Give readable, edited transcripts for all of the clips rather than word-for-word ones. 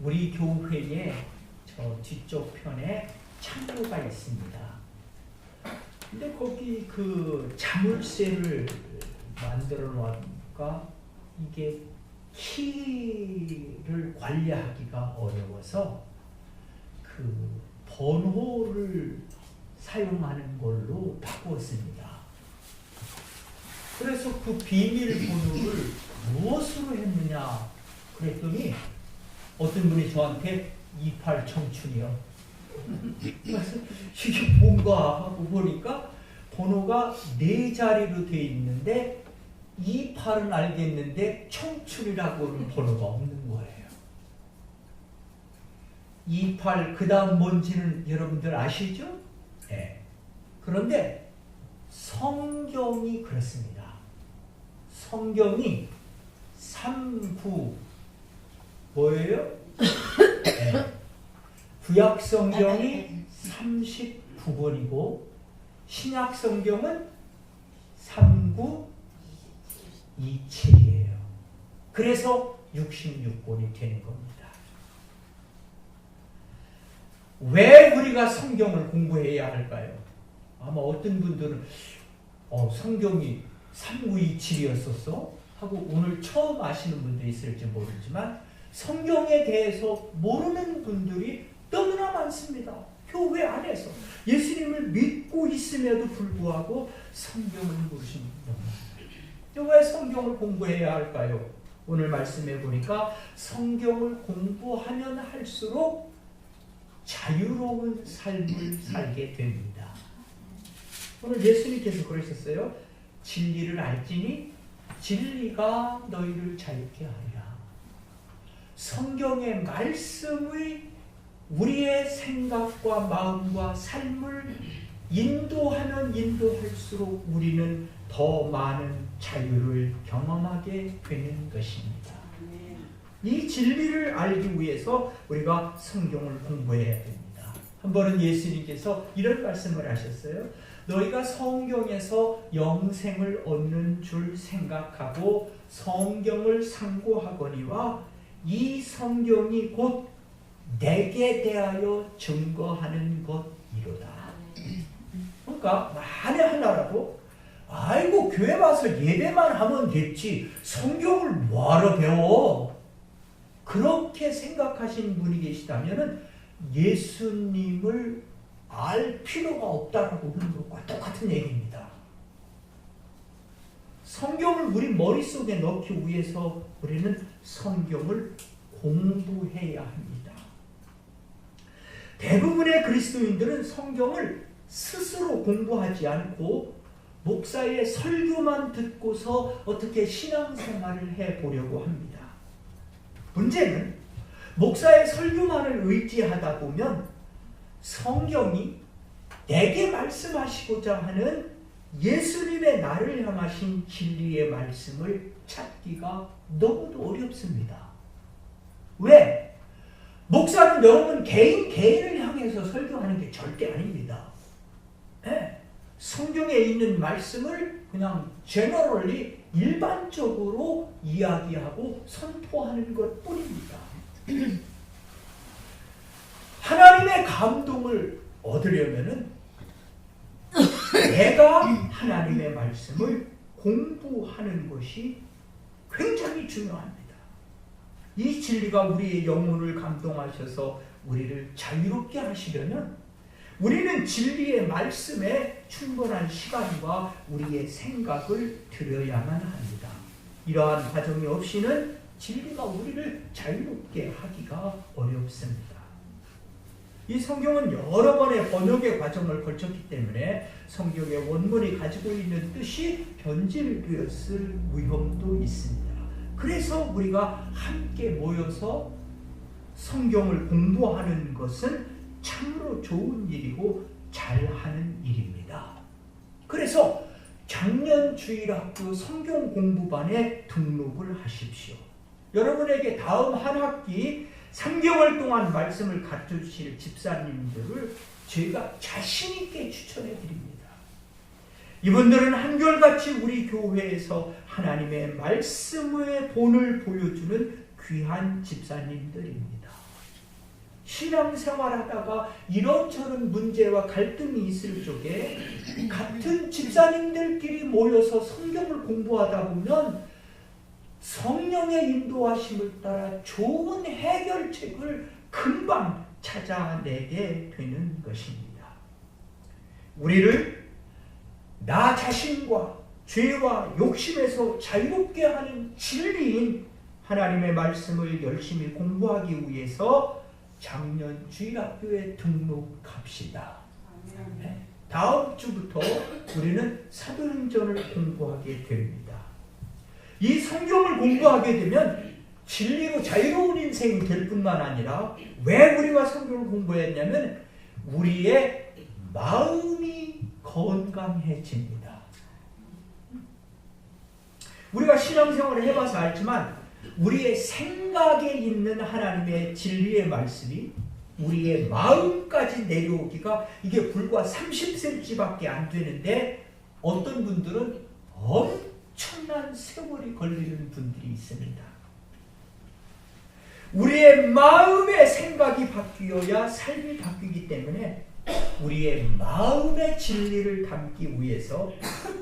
우리 교회에 저 뒤쪽 편에 창고가 있습니다. 근데 거기 그 자물쇠를 만들어 놓으니까 이게 키를 관리하기가 어려워서 그 번호를 사용하는 걸로 바꾸었습니다. 그래서 그 비밀번호를 무엇으로 했느냐 그랬더니 어떤 분이 저한테 28 청춘이요. 그래서 이게 뭔가 하고 보니까 번호가 4자리로 되어 있는데 28은 알겠는데 청춘이라고는 번호가 없는 거예요. 28 그 다음 뭔지는 여러분들 아시죠? 네. 그런데 성경이 그렇습니다. 성경이 39 뭐예요? 네. 구약 성경이 39번이고 신약 성경은 3927이에요. 그래서 66권이 되는 겁니다. 왜 우리가 성경을 공부해야 할까요? 아마 어떤 분들은 성경이 3927이었었어? 하고 오늘 처음 아시는 분들이 있을지 모르지만 성경에 대해서 모르는 분들이 너무나 많습니다. 교회 안에서 예수님을 믿고 있음에도 불구하고 성경을 모르시는 분들. 왜 성경을 공부해야 할까요? 오늘 말씀해 보니까 성경을 공부하면 할수록 자유로운 삶을 살게 됩니다. 오늘 예수님께서 그러셨어요. 진리를 알지니 진리가 너희를 자유케 하리라. 성경의 말씀의 우리의 생각과 마음과 삶을 인도하면 인도할수록 우리는 더 많은 자유를 경험하게 되는 것입니다. 이 진리를 알기 위해서 우리가 성경을 공부해야 됩니다. 한 번은 예수님께서 이런 말씀을 하셨어요. 너희가 성경에서 영생을 얻는 줄 생각하고 성경을 상고하거니와 이 성경이 곧 내게 대하여 증거하는 것이로다. 그러니까 만에 하나라도 아이고 교회 와서 예배만 하면 됐지 성경을 뭐하러 배워? 그렇게 생각하시는 분이 계시다면 예수님을 알 필요가 없다라고 하는 것과 똑같은 얘기입니다. 성경을 우리 머릿속에 넣기 위해서 우리는 성경을 공부해야 합니다. 대부분의 그리스도인들은 성경을 스스로 공부하지 않고 목사의 설교만 듣고서 어떻게 신앙생활을 해보려고 합니다. 문제는 목사의 설교만을 의지하다 보면 성경이 내게 말씀하시고자 하는 예수님의 나를 향하신 진리의 말씀을 찾기가 너무도 어렵습니다. 왜? 목사는 여러분 개인을 향해서 설교하는 게 절대 아닙니다. 네. 성경에 있는 말씀을 그냥 제너럴리 일반적으로 이야기하고 선포하는 것 뿐입니다. 하나님의 감동을 얻으려면은 내가 하나님의 말씀을 공부하는 것이 굉장히 중요합니다. 이 진리가 우리의 영혼을 감동하셔서 우리를 자유롭게 하시려면 우리는 진리의 말씀에 충분한 시간과 우리의 생각을 들여야만 합니다. 이러한 과정이 없이는 진리가 우리를 자유롭게 하기가 어렵습니다. 이 성경은 여러 번의 번역의 과정을 거쳤기 때문에 성경의 원문이 가지고 있는 뜻이 변질되었을 위험도 있습니다. 그래서 우리가 함께 모여서 성경을 공부하는 것은 참으로 좋은 일이고 잘하는 일입니다. 그래서 작년 주일학교 성경 공부반에 등록을 하십시오. 여러분에게 다음 한 학기 3개월 동안 말씀을 가르쳐주실 집사님들을 저희가 자신 있게 추천해 드립니다. 이분들은 한결같이 우리 교회에서 하나님의 말씀의 본을 보여주는 귀한 집사님들입니다. 신앙생활하다가 이런저런 문제와 갈등이 있을 적에 같은 집사님들끼리 모여서 성경을 공부하다 보면 성령의 인도하심을 따라 좋은 해결책을 금방 찾아내게 되는 것입니다. 우리를 나 자신과 죄와 욕심에서 자유롭게 하는 진리인 하나님의 말씀을 열심히 공부하기 위해서 작년 주일학교에 등록합시다. 네. 다음 주부터 우리는 사도행전을 공부하게 됩니다. 이 성경을 공부하게 되면 진리로 자유로운 인생이 될 뿐만 아니라 왜 우리가 성경을 공부했냐면 우리의 마음이 건강해집니다. 우리가 신앙생활을 해봐서 알지만 우리의 생각에 있는 하나님의 진리의 말씀이 우리의 마음까지 내려오기가 이게 불과 30cm밖에 안 되는데 어떤 분들은 엄청난 세월이 걸리는 분들이 있습니다. 우리의 마음의 생각이 바뀌어야 삶이 바뀌기 때문에 우리의 마음의 진리를 담기 위해서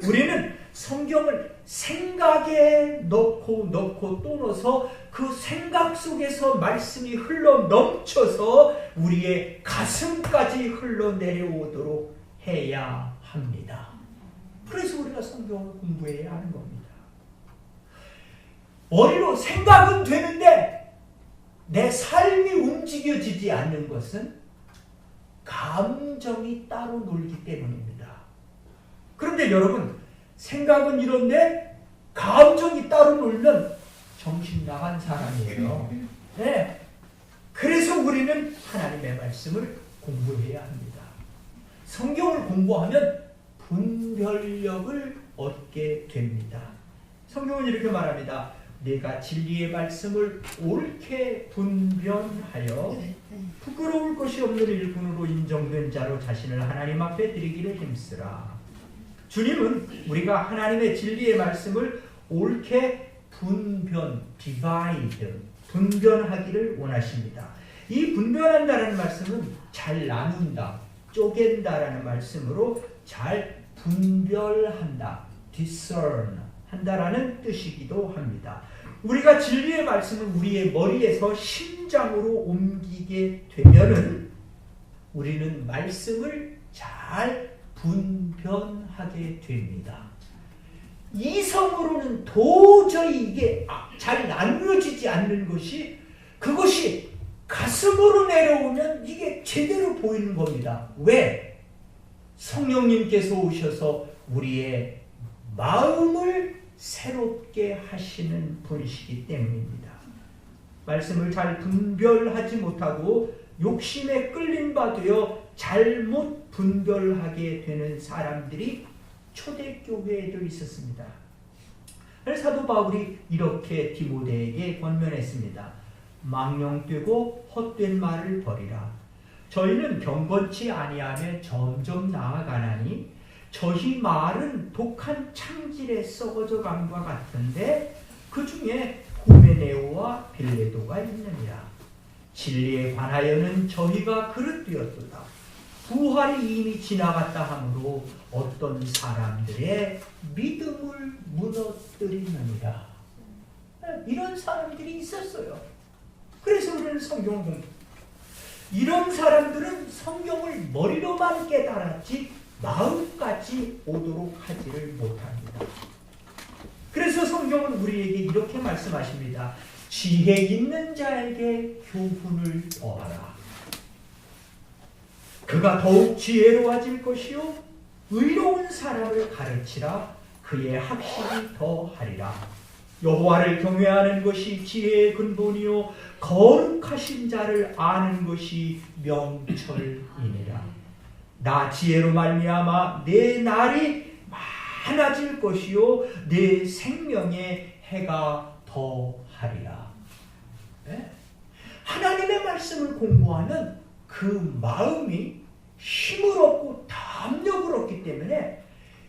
우리는 성경을 생각에 넣고 또 넣어서 그 생각 속에서 말씀이 흘러 넘쳐서 우리의 가슴까지 흘러내려오도록 해야 합니다. 그래서 우리가 성경을 공부해야 하는 겁니다. 머리로 생각은 되는데 내 삶이 움직여지지 않는 것은 감정이 따로 놀기 때문입니다. 그런데 여러분, 생각은 이런데 감정이 따로 놀면 정신 나간 사람이에요. 네. 그래서 우리는 하나님의 말씀을 공부해야 합니다. 성경을 공부하면 분별력을 얻게 됩니다. 성경은 이렇게 말합니다. 내가 진리의 말씀을 옳게 분별하여 부끄러울 것이 없는 일꾼으로 인정된 자로 자신을 하나님 앞에 드리기를 힘쓰라. 주님은 우리가 하나님의 진리의 말씀을 옳게 분별하기를 원하십니다. 이 분별한다라는 말씀은 잘 나눈다, 쪼갠다라는 말씀으로 잘 분별한다, discern 한다라는 뜻이기도 합니다. 우리가 진리의 말씀을 우리의 머리에서 심장으로 옮기게 되면은 우리는 말씀을 잘 분별하게 됩니다. 이성으로는 도저히 이게 잘 나누어지지 않는 것이 그것이 가슴으로 내려오면 이게 제대로 보이는 겁니다. 왜? 성령님께서 오셔서 우리의 마음을 새롭게 하시는 분이시기 때문입니다. 말씀을 잘 분별하지 못하고 욕심에 끌린 바 되어 잘못 분별하게 되는 사람들이 초대교회에도 있었습니다. 사도 바울이 이렇게 디모데에게 권면했습니다. 망령되고 헛된 말을 버리라. 저희는 경건치 아니하며 점점 나아가나니 저희 말은 독한 창질에 썩어져 감과 같은데 그 중에 후메네오와 빌레도가 있느니라. 진리에 관하여는 저희가 그릇되었도다. 부활이 이미 지나갔다 하므로 어떤 사람들의 믿음을 무너뜨리느니라. 이런 사람들이 있었어요. 그래서 우리는 성경을 공부. 이런 사람들은 성경을 머리로만 깨달았지 마음까지 오도록 하지를 못합니다. 그래서 성경은 우리에게 이렇게 말씀하십니다. 지혜 있는 자에게 교훈을 더하라. 그가 더욱 지혜로워질 것이요 의로운 사람을 가르치라. 그의 학식이 더하리라. 여호와를 경외하는 것이 지혜의 근본이요 거룩하신 자를 아는 것이 명철이니라. 나 지혜로 말미암아 내 날이 많아질 것이요 내 생명의 해가 더하리라. 네? 하나님의 말씀을 공부하는 그 마음이 힘을 얻고 담력을 얻기 때문에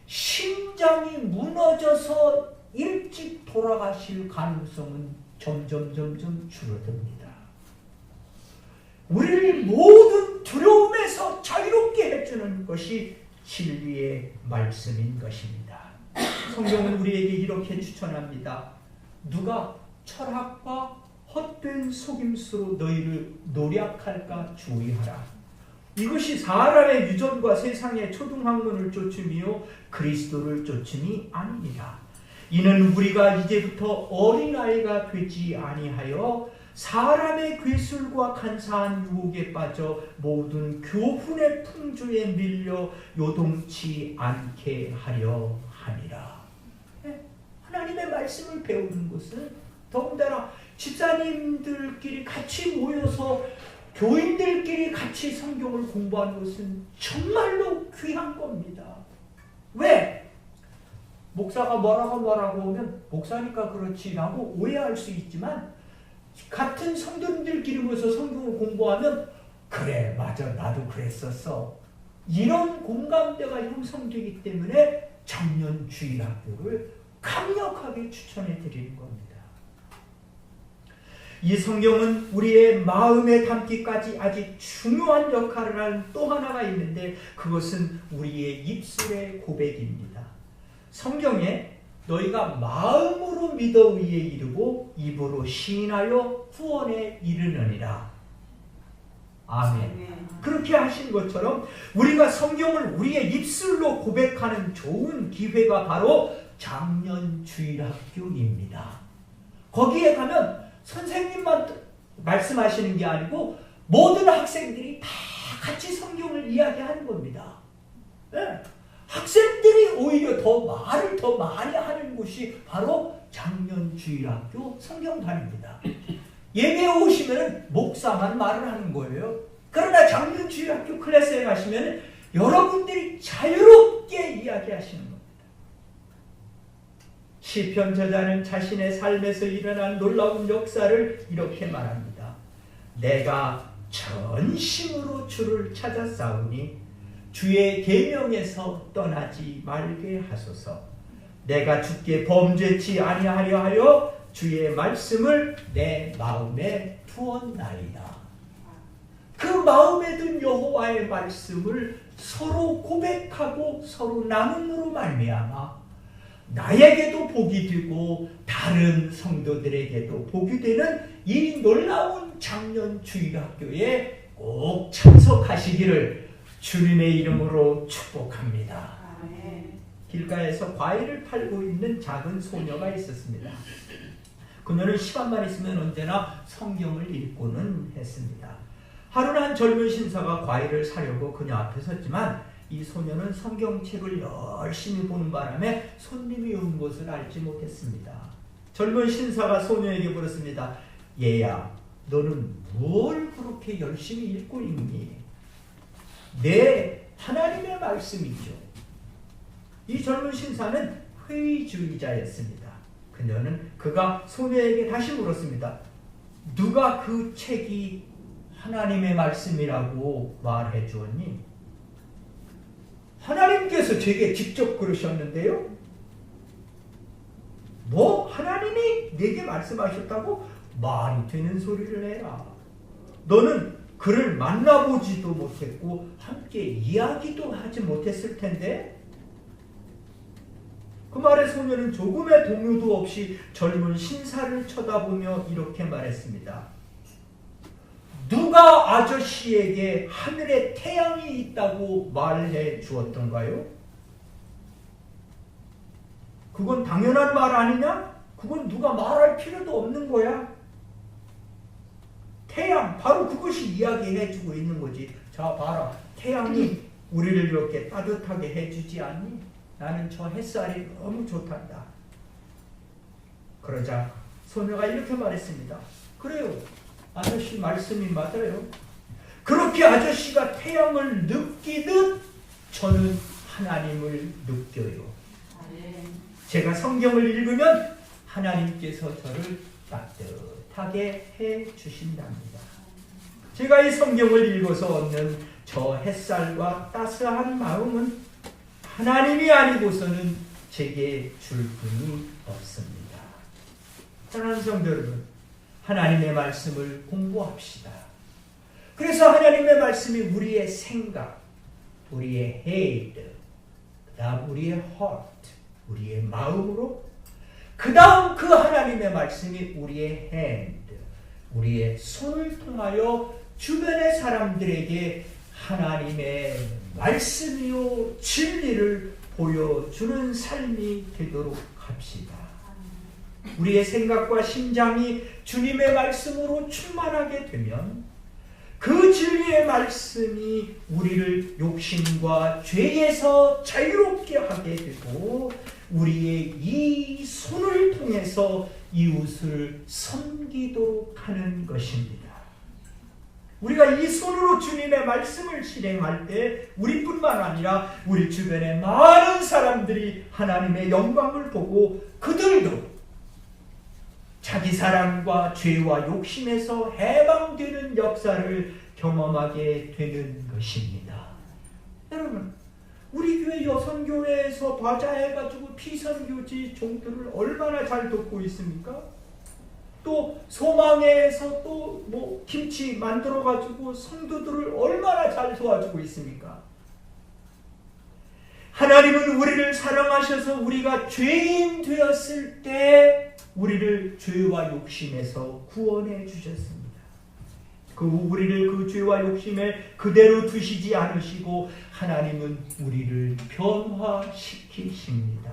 심장이 무너져서 일찍 돌아가실 가능성은 점점 줄어듭니다. 우리를 모든 두려움에서 자유롭게 해주는 것이 진리의 말씀인 것입니다. 성경은 우리에게 이렇게 추천합니다. 누가 철학과 헛된 속임수로 너희를 노략할까 주의하라. 이것이 사람의 유전과 세상의 초등학문을 쫓음이요 그리스도를 쫓음이 아니니라. 이는 우리가 이제부터 어린아이가 되지 아니하여 사람의 괴술과 간사한 유혹에 빠져 모든 교훈의 풍조에 밀려 요동치 않게 하려 함이라. 하나님의 말씀을 배우는 것은 더군다나 집사님들끼리 같이 모여서 교인들끼리 같이 성경을 공부하는 것은 정말로 귀한 겁니다. 왜? 목사가 뭐라고 하면 목사니까 그렇지라고 오해할 수 있지만 같은 성도님들끼리 모여서 성경을 공부하면 그래 맞아 나도 그랬었어 이런 공감대가 형성되기 때문에 청년주일학교를 강력하게 추천해 드리는 겁니다. 이 성경은 우리의 마음에 담기까지 아주 중요한 역할을 하는 또 하나가 있는데 그것은 우리의 입술의 고백입니다. 성경에 너희가 마음으로 믿어 의에 이르고 입으로 시인하여 구원에 이르느니라. 아멘. 그렇게 하신 것처럼 우리가 성경을 우리의 입술로 고백하는 좋은 기회가 바로 장년주일학교입니다. 거기에 가면 선생님만 말씀하시는 게 아니고 모든 학생들이 다 같이 성경을 이야기하는 겁니다. 네. 학생들이 오히려 말을 더 많이 하는 곳이 바로 장년주일학교 성경반입니다. 예배에 오시면 목사만 말을 하는 거예요. 그러나 장년주일학교 클래스에 가시면 여러분들이 자유롭게 이야기하시는 겁니다. 시편 저자는 자신의 삶에서 일어난 놀라운 역사를 이렇게 말합니다. 내가 전심으로 주를 찾아 싸우니 주의 계명에서 떠나지 말게 하소서. 내가 주께 범죄치 아니하려 하여 주의 말씀을 내 마음에 두었나이다. 그 마음에 든 여호와의 말씀을 서로 고백하고 서로 나눔으로 말미암아 나에게도 복이 되고 다른 성도들에게도 복이 되는 이 놀라운 장년주일학교에 꼭 참석하시기를 주님의 이름으로 축복합니다. 길가에서 과일을 팔고 있는 작은 소녀가 있었습니다. 그녀는 시간만 있으면 언제나 성경을 읽고는 했습니다. 하루는 한 젊은 신사가 과일을 사려고 그녀 앞에 섰지만 이 소녀는 성경책을 열심히 보는 바람에 손님이 온 것을 알지 못했습니다. 젊은 신사가 소녀에게 물었습니다. 얘야, 너는 뭘 그렇게 열심히 읽고 있니? 네, 하나님의 말씀이죠. 이 젊은 신사는 회의주의자였습니다. 그가 소녀에게 다시 물었습니다. 누가 그 책이 하나님의 말씀이라고 말해 주었니? 하나님께서 제게 직접 그러셨는데요. 뭐? 하나님이 내게 말씀하셨다고? 말이 되는 소리를 해라. 너는 그를 만나보지도 못했고 함께 이야기도 하지 못했을 텐데. 그 말에 소녀는 조금의 동요도 없이 젊은 신사를 쳐다보며 이렇게 말했습니다. 누가 아저씨에게 하늘에 태양이 있다고 말해 주었던가요? 그건 당연한 말 아니냐? 그건 누가 말할 필요도 없는 거야. 태양, 바로 그것이 이야기해주고 있는 거지. 자, 봐라. 태양이 우리를 이렇게 따뜻하게 해주지 않니? 나는 저 햇살이 너무 좋단다. 그러자 소녀가 이렇게 말했습니다. 그래요. 아저씨 말씀이 맞아요. 그렇게 아저씨가 태양을 느끼듯 저는 하나님을 느껴요. 제가 성경을 읽으면 하나님께서 저를 따뜻하게 해 주신답니다. 제가 이 성경을 읽어서 얻는 저 햇살과 따스한 마음은 하나님이 아니고서는 제게 줄 분이 없습니다. 사랑하는 성도 여러분, 하나님의 말씀을 공부합시다. 그래서 하나님의 말씀이 우리의 생각, 우리의 head, 그 다음 우리의 heart, 우리의 마음으로, 그 다음 그 하나님의 말씀이 우리의 hand, 우리의 손을 통하여 주변의 사람들에게 하나님의 말씀이요 진리를 보여주는 삶이 되도록 합시다. 우리의 생각과 심장이 주님의 말씀으로 충만하게 되면 그 진리의 말씀이 우리를 욕심과 죄에서 자유롭게 하게 되고 우리의 이 손을 통해서 이웃을 섬기도록 하는 것입니다. 우리가 이 손으로 주님의 말씀을 실행할 때 우리뿐만 아니라 우리 주변의 많은 사람들이 하나님의 영광을 보고 그들도 자기 사랑과 죄와 욕심에서 해방되는 역사를 경험하게 되는 것입니다. 여러분, 우리 교회 여성교회에서 바자해가지고 피선교지 종들을 얼마나 잘 돕고 있습니까? 또 소망에서 또 뭐 김치 만들어가지고 성도들을 얼마나 잘 도와주고 있습니까? 하나님은 우리를 사랑하셔서 우리가 죄인 되었을 때 우리를 죄와 욕심에서 구원해 주셨습니다. 우리를 그 죄와 욕심에 그대로 두시지 않으시고 하나님은 우리를 변화시키십니다.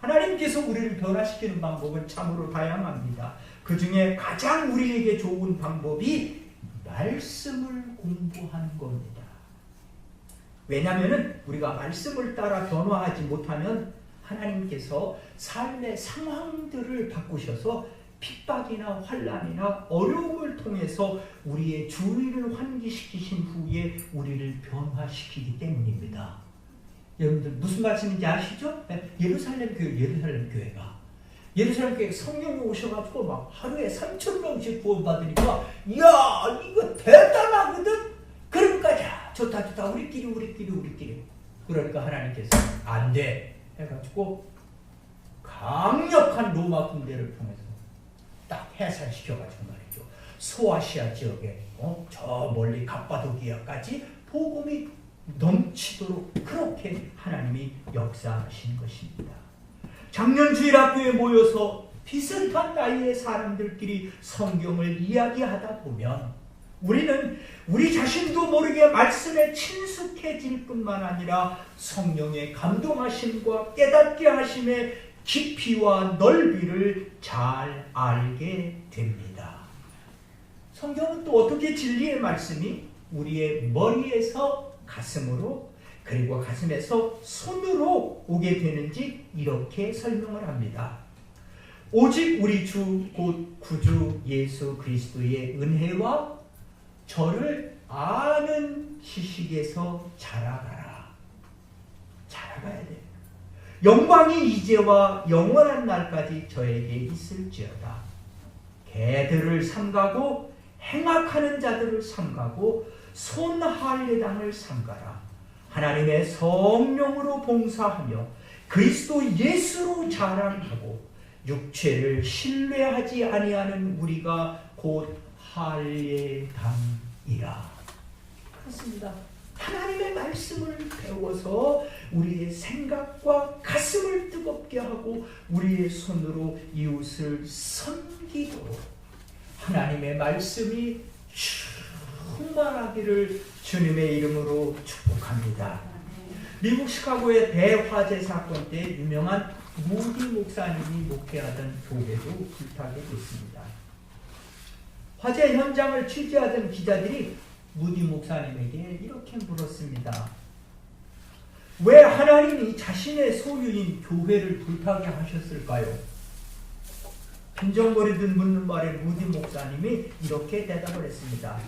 하나님께서 우리를 변화시키는 방법은 참으로 다양합니다. 그 중에 가장 우리에게 좋은 방법이 말씀을 공부하는 겁니다. 왜냐하면 우리가 말씀을 따라 변화하지 못하면 하나님께서 삶의 상황들을 바꾸셔서 핍박이나 환난이나 어려움을 통해서 우리의 주의를 환기시키신 후에 우리를 변화시키기 때문입니다. 여러분들 무슨 말씀인지 아시죠? 예루살렘 교회가 성령이 오셔가지고 막 하루에 3,000명씩 구원받으니까 이야 이거 대단하거든. 그러니까 자 좋다 우리끼리 그러니까 하나님께서 안 돼 해가지고 강력한 로마 군대를 통해서 딱 해산시켜가지고 말이죠. 소아시아 지역에 저 멀리 갑바도기아까지 복음이 넘치도록 그렇게 하나님이 역사하신 것입니다. 작년 주일학교에 모여서 비슷한 나이의 사람들끼리 성경을 이야기하다 보면 우리는 우리 자신도 모르게 말씀에 친숙해질 뿐만 아니라 성령의 감동하심과 깨닫게 하심의 깊이와 넓이를 잘 알게 됩니다. 성경은 또 어떻게 진리의 말씀이 우리의 머리에서 가슴으로 그리고 가슴에서 손으로 오게 되는지 이렇게 설명을 합니다. 오직 우리 주 곧 구주 예수 그리스도의 은혜와 저를 아는 지식에서 자라가라. 자라가야 돼요. 영광이 이제와 영원한 날까지 저에게 있을지어다. 개들을 삼가고 행악하는 자들을 삼가고 손할례당을 삼가라. 하나님의 성령으로 봉사하며 그리스도 예수로 자랑하고 육체를 신뢰하지 아니하는 우리가 곧 할례당이라. 그렇습니다. 하나님의 말씀을 배워서 우리의 생각과 가슴을 뜨겁게 하고 우리의 손으로 이웃을 섬기도록 하나님의 말씀이 충만하기를 주님의 이름으로 축복합니다. 미국 시카고의 대화재 사건 때 유명한 무디 목사님이 목회하던 교회도 불타게 됐습니다. 화재 현장을 취재하던 기자들이 무디 목사님에게 이렇게 물었습니다. 왜 하나님이 자신의 소유인 교회를 불타게 하셨을까요? 빈정거리듯 묻는 말에 무디 목사님이 이렇게 대답을 했습니다.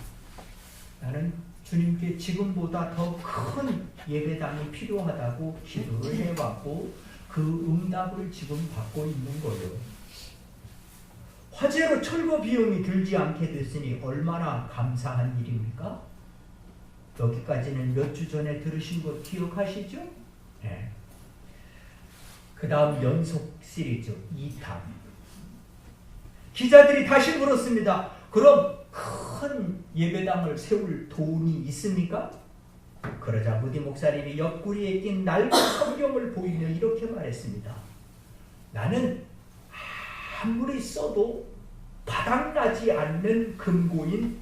나는 주님께 지금보다 더 큰 예배당이 필요하다고 기도를 해왔고 그 응답을 지금 받고 있는 거예요. 화재로 철거 비용이 들지 않게 됐으니 얼마나 감사한 일입니까? 여기까지는 몇 주 전에 들으신 거 기억하시죠? 네. 그 다음 연속 시리즈 2탄. 기자들이 다시 물었습니다. 그럼 큰 예배당을 세울 돈이 있습니까? 그러자 무디 목사님이 옆구리에 낀 낡은 성경을 보이며 이렇게 말했습니다. 나는 아무리 써도 바닥나지 않는 금고인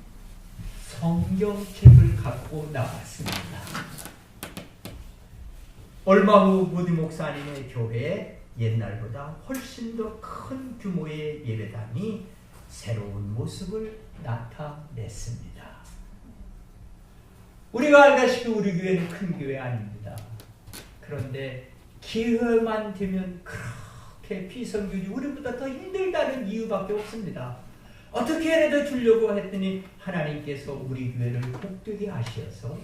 성경책을 갖고 나왔습니다. 얼마 후 무디 목사님의 교회에 옛날보다 훨씬 더 큰 규모의 예배당이 새로운 모습을 나타냈습니다. 우리가 알다시피 우리 교회는 큰 교회 아닙니다. 그런데 기회만 되면 그렇게 비성교지 우리보다 더 힘들다는 이유밖에 없습니다. 어떻게 해도 주려고 했더니 하나님께서 우리 교회를 복되게 하셔서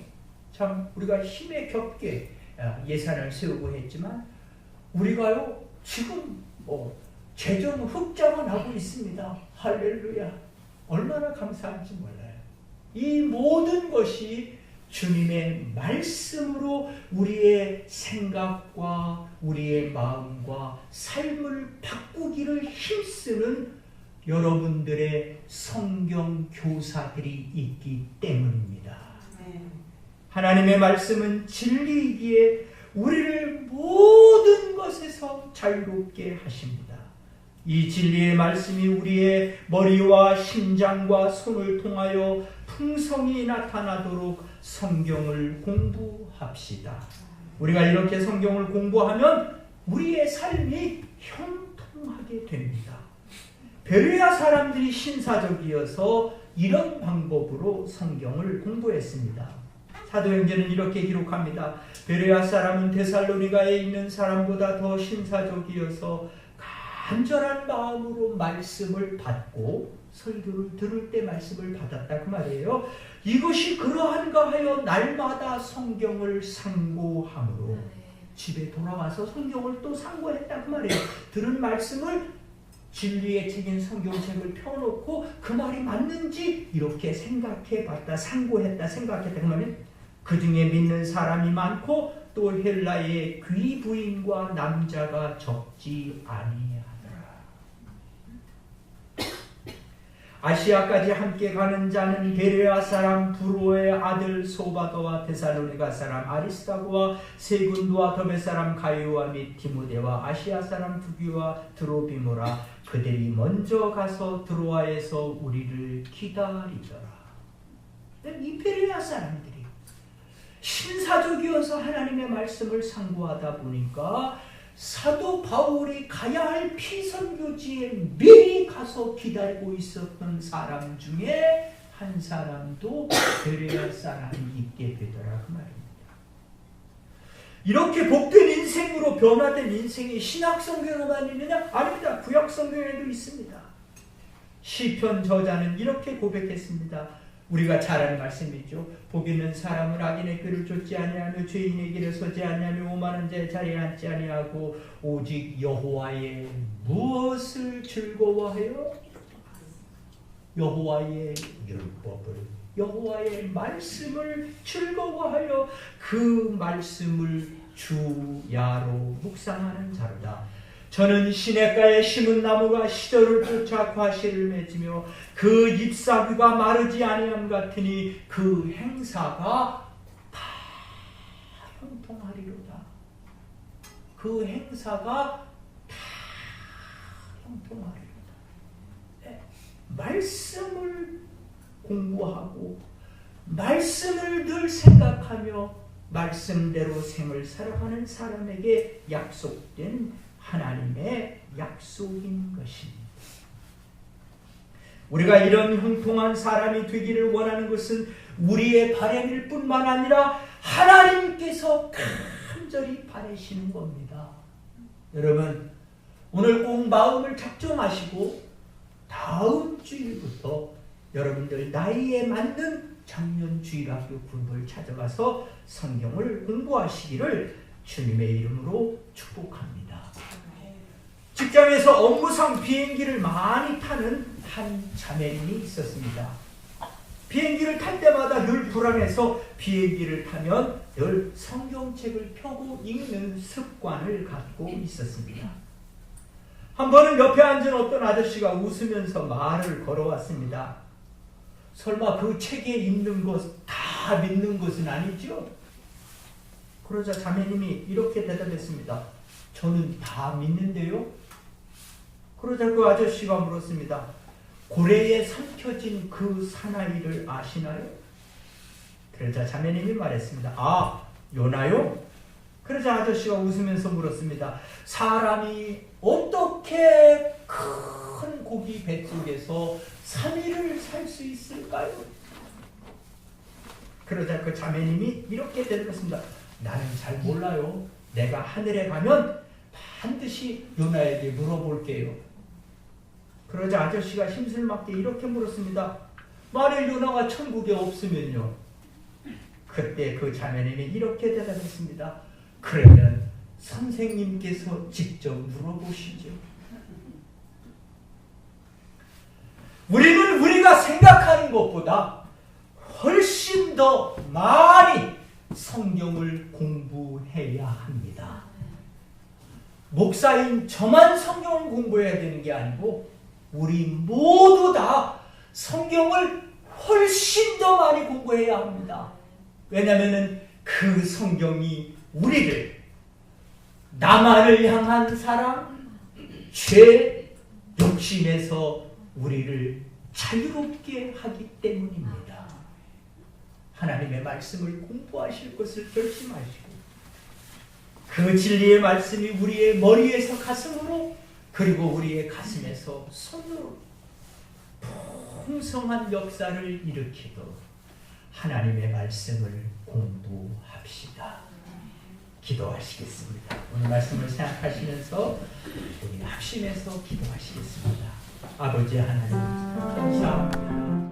참 우리가 힘에 겹게 예산을 세우고 했지만 우리가요 지금 재정 흑자만 하고 있습니다. 할렐루야. 얼마나 감사한지 몰라요. 이 모든 것이 주님의 말씀으로 우리의 생각과 우리의 마음과 삶을 바꾸기를 힘쓰는 여러분들의 성경 교사들이 있기 때문입니다. 하나님의 말씀은 진리이기에 우리를 모든 것에서 자유롭게 하십니다. 이 진리의 말씀이 우리의 머리와 심장과 손을 통하여 풍성히 나타나도록 성경을 공부합시다. 우리가 이렇게 성경을 공부하면 우리의 삶이 형통하게 됩니다. 베레아 사람들이 신사적이어서 이런 방법으로 성경을 공부했습니다. 사도행전은 이렇게 기록합니다. 베레아 사람은 데살로니가에 있는 사람보다 더 신사적이어서 간절한 마음으로 말씀을 받고 설교를 들을 때 말씀을 받았다 그 말이에요. 이것이 그러한가 하여 날마다 성경을 상고함으로 집에 돌아와서 성경을 또 상고했다 그 말이에요. 들은 말씀을 진리의 책인 성경책을 펴놓고 그 말이 맞는지 이렇게 생각해봤다, 상고했다, 생각했다 그 말이에요. 그 중에 믿는 사람이 많고 또 헬라의 귀부인과 남자가 적지 아니하더라. 아시아까지 함께 가는 자는 베레아 사람 브로의 아들 소바더와 데살로니가 사람 아리스타고와 세군도와 더베 사람 가이오와 및 디모데와 아시아 사람 두기와 드로비모라. 그들이 먼저 가서 드로아에서 우리를 기다리더라. 이 베레아 사람들이 신사적이어서 하나님의 말씀을 상고하다 보니까 사도 바울이 가야 할 피선교지에 미리 가서 기다리고 있었던 사람 중에 한 사람도 베레아 사람이 있게 되더라 그 말입니다. 이렇게 복된 인생으로 변화된 인생이 신약 성경에만 있느냐? 아닙니다. 구약 성경에도 있습니다. 시편 저자는 이렇게 고백했습니다. 우리가 잘 아는 말씀이죠. 복 있는 사람은 악인의 꾀를 쫓지 아니하며 죄인의 길에 서지 아니하며 오만한 자의 자리에 앉지 아니하고 오직 여호와의 무엇을 즐거워하여? 여호와의 율법을, 여호와의 말씀을 즐거워하여 그 말씀을 주야로 묵상하는 자로다. 저는 시냇가에 심은 나무가 시절을 쫓아 과실을 맺으며 그 잎사귀가 마르지 아니함 같으니 그 행사가 다 형통하리로다. 그 행사가 다 형통하리로다. 네. 말씀을 공부하고 말씀을 늘 생각하며 말씀대로 생을 살아가는 사람에게 약속된 하나님의 약속인 것입니다. 우리가 이런 형통한 사람이 되기를 원하는 것은 우리의 바람일 뿐만 아니라 하나님께서 간절히 바라시는 겁니다. 여러분, 오늘 꼭 마음을 작정하시고 다음 주일부터 여러분들 나이에 맞는 청년 주일학교 그룹을 찾아가서 성경을 공부하시기를 주님의 이름으로 축복합니다. 직장에서 업무상 비행기를 많이 타는 한 자매님이 있었습니다. 비행기를 탈 때마다 늘 불안해서 비행기를 타면 늘 성경책을 펴고 읽는 습관을 갖고 있었습니다. 한 번은 옆에 앉은 어떤 아저씨가 웃으면서 말을 걸어왔습니다. 설마 그 책에 있는 것 다 믿는 것은 아니죠? 그러자 자매님이 이렇게 대답했습니다. 저는 다 믿는데요. 그러자 그 아저씨가 물었습니다. 고래에 삼켜진 그 사나이를 아시나요? 그러자 자매님이 말했습니다. 아, 요나요? 그러자 아저씨가 웃으면서 물었습니다. 사람이 어떻게 큰 고기 뱃속에서 3일을 살 수 있을까요? 그러자 그 자매님이 이렇게 대답했습니다. 나는 잘 몰라요. 내가 하늘에 가면 반드시 요나에게 물어볼게요. 그러자 아저씨가 심술맞게 이렇게 물었습니다. 만일 요나가 천국에 없으면요? 그때 그 자매님이 이렇게 대답했습니다. 그러면 선생님께서 직접 물어보시죠. 우리는 우리가 생각하는 것보다 훨씬 더 많이 성경을 공부해야 합니다. 목사인 저만 성경을 공부해야 되는 게 아니고 우리 모두 다 성경을 훨씬 더 많이 공부해야 합니다. 왜냐하면 그 성경이 우리를 나만을 향한 사랑, 죄, 욕심에서 우리를 자유롭게 하기 때문입니다. 하나님의 말씀을 공부하실 것을 결심하시고 그 진리의 말씀이 우리의 머리에서 가슴으로 그리고 우리의 가슴에서 손으로 풍성한 역사를 일으키도록 하나님의 말씀을 공부합시다. 기도하시겠습니다. 오늘 말씀을 생각하시면서 우리 합심해서 기도하시겠습니다. 아버지 하나님 감사합니다.